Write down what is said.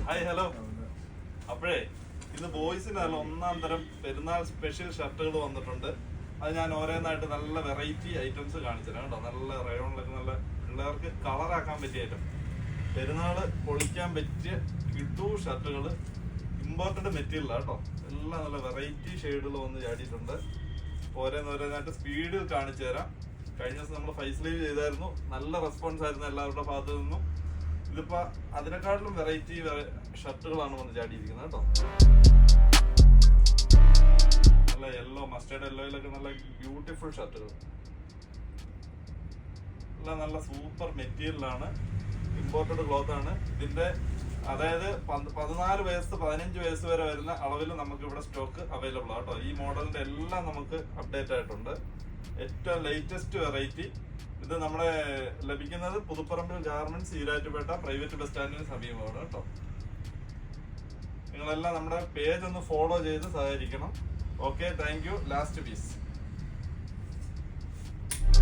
Hi hello. അപ്പോഴേ ഇന്ന് ബോയ്സിനല്ല ഒന്നാം തരം പെരുന്നാൾ സ്പെഷ്യൽ ഷർട്ടുകൾ വന്നിട്ടുണ്ട്. അത് ഞാൻ ഓരോന്നായിട്ട് നല്ല വെറൈറ്റി ഐറ്റംസ് കാണിച്ചു തരാം കേട്ടോ. നല്ല റയോണിലൊക്കെ നല്ല പിള്ളേർക്ക് കളറാക്കാൻ പറ്റിയ ഐറ്റം, പെരുന്നാൾ പൊളിക്കാൻ പറ്റിയ കിട്ടു ഷർട്ടുകൾ, ഇമ്പോർട്ടൻ്റ് മെറ്റീരിയലാണ് കേട്ടോ. എല്ലാം നല്ല വെറൈറ്റി ഷെയ്ഡുകൾ വന്ന് ചാടിയിട്ടുണ്ട്. ഓരോന്നായിട്ട് സ്പീഡിൽ കാണിച്ചു തരാം. കഴിഞ്ഞ ദിവസം നമ്മൾ ഫൈസ് ലീവ് ചെയ്തായിരുന്നു, നല്ല റെസ്പോൺസ് ആയിരുന്നു എല്ലാവരുടെ ഭാഗത്തു നിന്നും. ഇതിപ്പോ അതിനെക്കാട്ടിലും വെറൈറ്റി ഷർട്ടുകളാണ് വന്ന് ചാടിയിരിക്കുന്നത് കേട്ടോ. നല്ല യെല്ലോ, മസ്റ്റേർഡ് യെല്ലോയിലൊക്കെ നല്ല ബ്യൂട്ടിഫുൾ ഷർട്ടുകൾ, എല്ലാം നല്ല സൂപ്പർ മെറ്റീരിയലാണ്, ഇമ്പോർട്ടഡ് ക്ലോത്ത് ആണ്. ഇതിന്റെ അതായത് 14 വയസ്സ് 15 വയസ്സ് വരെ വരുന്ന അളവിൽ നമുക്ക് ഇവിടെ സ്റ്റോക്ക് അവൈലബിൾ ആണ് കേട്ടോ. ഈ മോഡലിന്റെ എല്ലാം നമുക്ക് അപ്ഡേറ്റ് ആയിട്ടുണ്ട്. ഏറ്റവും ലേറ്റസ്റ്റ് വെറൈറ്റി ഇത് നമ്മളെ ലഭിക്കുന്നത് Puthuparambil garments, Erattupetta private bus സ്റ്റാൻഡിന് സമീപമാണ് കേട്ടോ. നിങ്ങളെല്ലാം നമ്മുടെ പേജ് ഒന്ന് ഫോളോ ചെയ്ത് സഹകരിക്കണം. Okay, thank you. Last piece.